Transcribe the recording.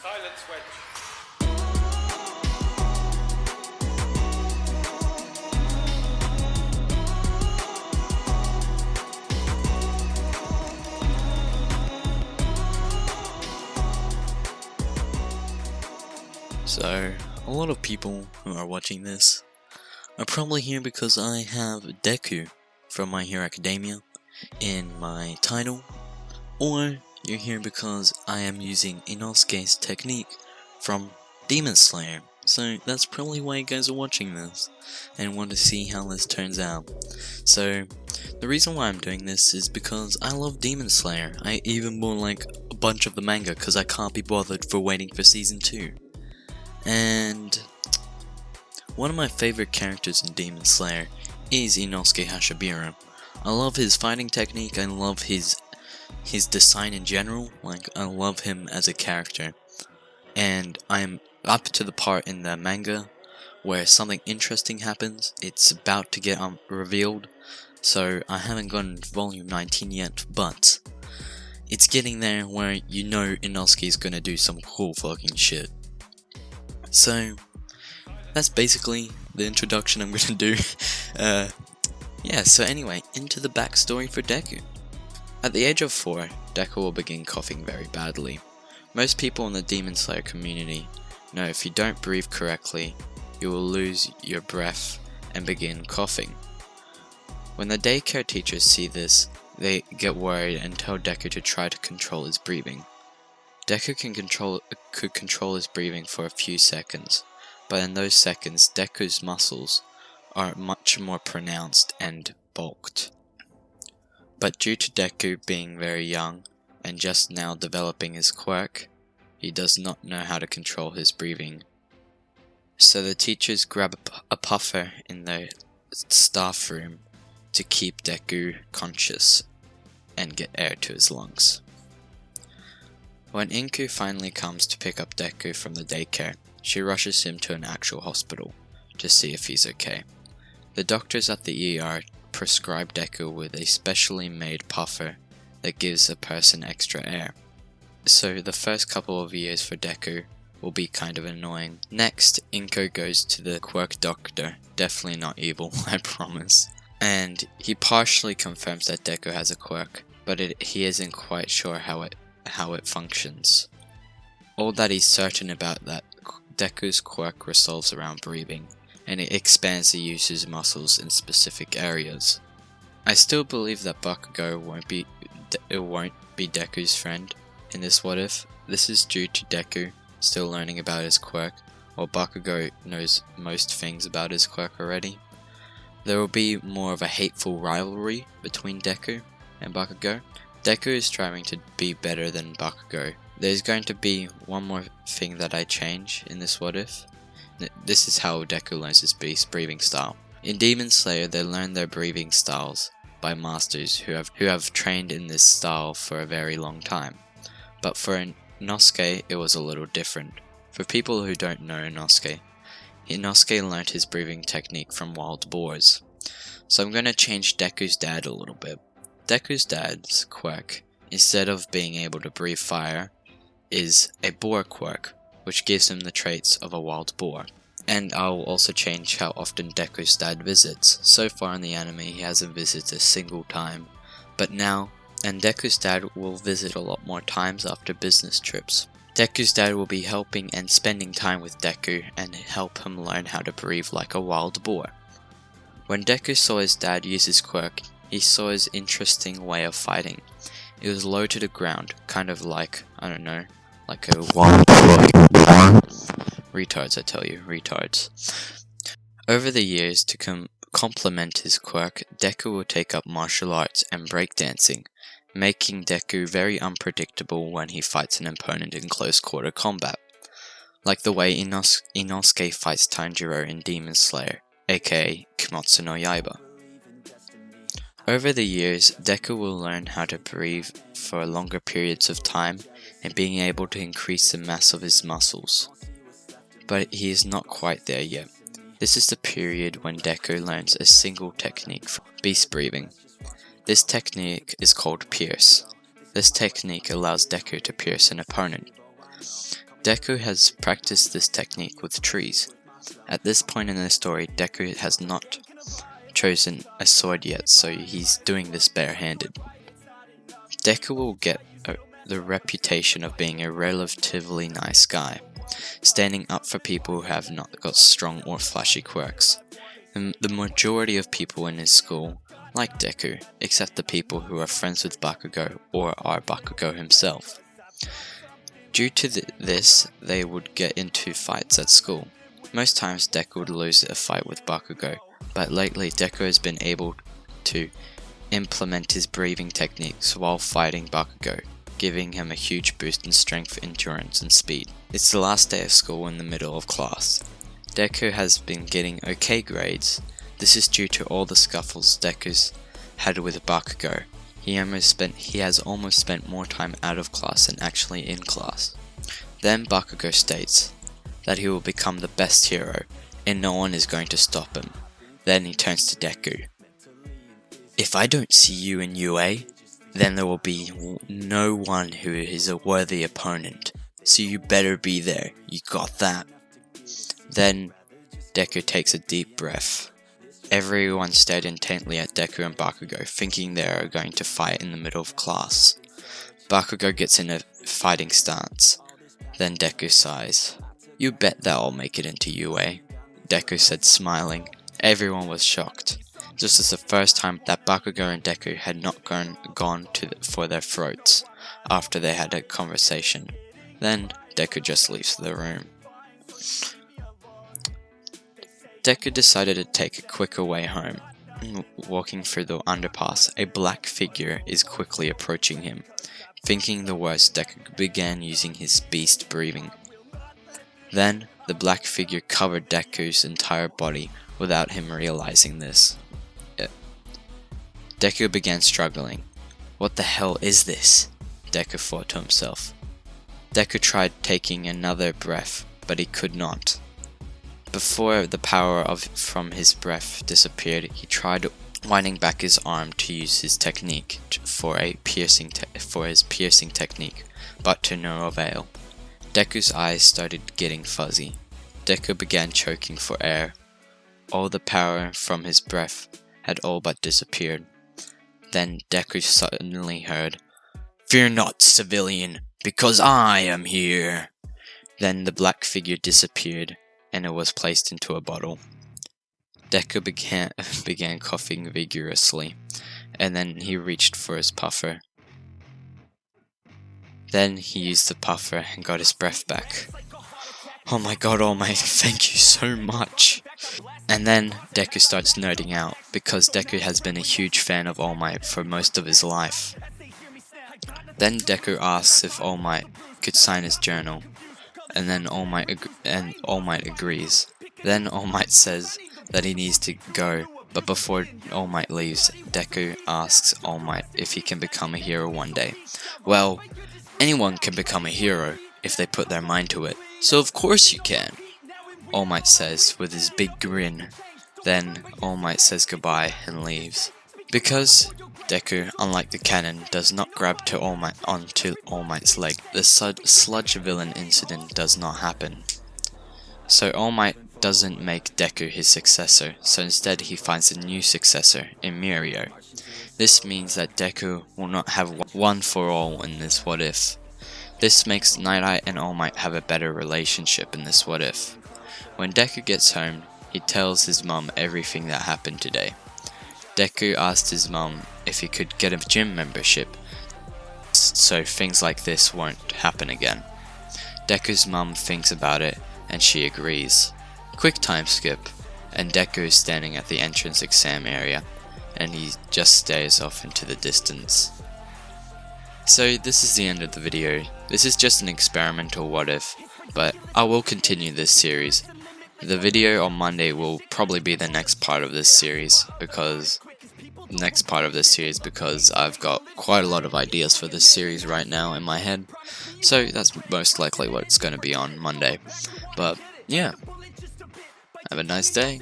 Silent switch. So, a lot of people who are watching this are probably here because I have Deku from My Hero Academia in my title, or you're here because I am using Inosuke's technique from Demon Slayer. So that's probably why you guys are watching this and want to see how this turns out. So the reason why I'm doing this is because I love Demon Slayer. I even bought like a bunch of the manga because I can't be bothered for waiting for season 2. And one of my favorite characters in Demon Slayer is Inosuke Hashibiru. I love his fighting technique, I love his design in general, like I love him as a character. And I'm up to the part in the manga where something interesting happens. It's about to get revealed, so I haven't gotten volume 19 yet, but it's getting there where you know Inosuke is gonna do some cool fucking shit. So that's basically the introduction I'm gonna do. Yeah, so anyway, into the backstory for Deku. At the age of 4, Deku will begin coughing very badly. Most people in the Demon Slayer community know if you don't breathe correctly, you will lose your breath and begin coughing. When the daycare teachers see this, they get worried and tell Deku to try to control his breathing. Deku could control his breathing for a few seconds, but in those seconds Deku's muscles are much more pronounced and bulked. But due to Deku being very young and just now developing his quirk, he does not know how to control his breathing. So the teachers grab a puffer in the staff room to keep Deku conscious and get air to his lungs. When Inku finally comes to pick up Deku from the daycare, she rushes him to an actual hospital to see if he's okay. The doctors at the ER prescribe Deku with a specially made puffer that gives a person extra air. So the first couple of years for Deku will be kind of annoying. Next, Inko goes to the quirk doctor, definitely not evil, I promise. And he partially confirms that Deku has a quirk, but he isn't quite sure how it functions. All that he's certain about that Deku's quirk revolves around breathing, and it expands the user's muscles in specific areas. I still believe that Bakugo won't be Deku's friend in this what if. This is due to Deku still learning about his quirk, while Bakugo knows most things about his quirk already. There will be more of a hateful rivalry between Deku and Bakugo. Deku is striving to be better than Bakugo. There's going to be one more thing that I change in this what if. This is how Deku learns his breathing style. In Demon Slayer, they learn their breathing styles by masters who have trained in this style for a very long time. But for Inosuke, it was a little different. For people who don't know Inosuke learned his breathing technique from wild boars. So I'm going to change Deku's dad a little bit. Deku's dad's quirk, instead of being able to breathe fire, is a boar quirk, which gives him the traits of a wild boar. And I'll also change how often Deku's dad visits. So far in the anime he hasn't visited a single time, but now, and Deku's dad will visit a lot more times after business trips. Deku's dad will be helping and spending time with Deku and help him learn how to breathe like a wild boar. When Deku saw his dad use his quirk, he saw his interesting way of fighting. It was low to the ground, kind of like, I don't know, like a wild boar. Retards, I tell you, retards. Over the years, to complement his quirk, Deku will take up martial arts and breakdancing, making Deku very unpredictable when he fights an opponent in close quarter combat, like the way Inosuke fights Tanjiro in Demon Slayer, aka Kimetsu no Yaiba. Over the years, Deku will learn how to breathe for longer periods of time and being able to increase the mass of his muscles. But he is not quite there yet. This is the period when Deku learns a single technique for beast breathing. This technique is called Pierce. This technique allows Deku to pierce an opponent. Deku has practiced this technique with trees. At this point in the story, Deku has not chosen a sword yet, so he's doing this barehanded. Deku will get the reputation of being a relatively nice guy, standing up for people who have not got strong or flashy quirks. The majority of people in his school like Deku, except the people who are friends with Bakugo or are Bakugo himself. Due to this, they would get into fights at school. Most times Deku would lose a fight with Bakugo, but lately Deku has been able to implement his breathing techniques while fighting Bakugo, giving him a huge boost in strength, endurance, and speed. It's the last day of school in the middle of class. Deku has been getting okay grades. This is due to all the scuffles Deku's had with Bakugo. He has almost spent more time out of class than actually in class. Then Bakugo states that he will become the best hero, and no one is going to stop him. Then he turns to Deku. If I don't see you in UA, then there will be no one who is a worthy opponent. So you better be there, you got that? Then Deku takes a deep breath. Everyone stared intently at Deku and Bakugo, thinking they are going to fight in the middle of class. Bakugo gets in a fighting stance. Then Deku sighs. You bet that I'll make it into UA, Deku said, smiling. Everyone was shocked. This was the first time that Bakugo and Deku had not gone for their throats after they had a conversation. Then Deku just leaves the room. Deku decided to take a quicker way home. Walking through the underpass, a black figure is quickly approaching him. Thinking the worst, Deku began using his beast breathing. Then, the black figure covered Deku's entire body without him realizing this. Deku began struggling. What the hell is this? Deku thought to himself. Deku tried taking another breath, but he could not. Before the power from his breath disappeared, he tried winding back his arm to use his technique for his piercing technique, but to no avail. Deku's eyes started getting fuzzy. Deku began choking for air. All the power from his breath had all but disappeared. Then Deku suddenly heard, "Fear not, civilian, because I am here." Then the black figure disappeared, and it was placed into a bottle. Deku began coughing vigorously, and then he reached for his puffer. Then he used the puffer and got his breath back. Oh my god, All Might, thank you so much! And then Deku starts nerding out, because Deku has been a huge fan of All Might for most of his life. Then Deku asks if All Might could sign his journal, and then All Might agrees. Then All Might says that he needs to go, but before All Might leaves, Deku asks All Might if he can become a hero one day. Well, anyone can become a hero if they put their mind to it, so of course you can, All Might says with his big grin. Then All Might says goodbye and leaves. Because Deku, unlike the canon, does not grab onto All Might's leg, the sludge villain incident does not happen. So All Might doesn't make Deku his successor, so instead he finds a new successor in Mirio. This means that Deku will not have one for all in this what if. This makes Night Eye and All Might have a better relationship in this what if. When Deku gets home, he tells his mum everything that happened today. Deku asked his mum if he could get a gym membership so things like this won't happen again. Deku's mum thinks about it and she agrees. Quick time skip, and Deku is standing at the entrance exam area and he just stares off into the distance. So this is the end of the video. This is just an experimental what if, but I will continue this series. The video on Monday will probably be the next part of this series because I've got quite a lot of ideas for this series right now in my head. So that's most likely what it's going to be on Monday. But yeah, have a nice day.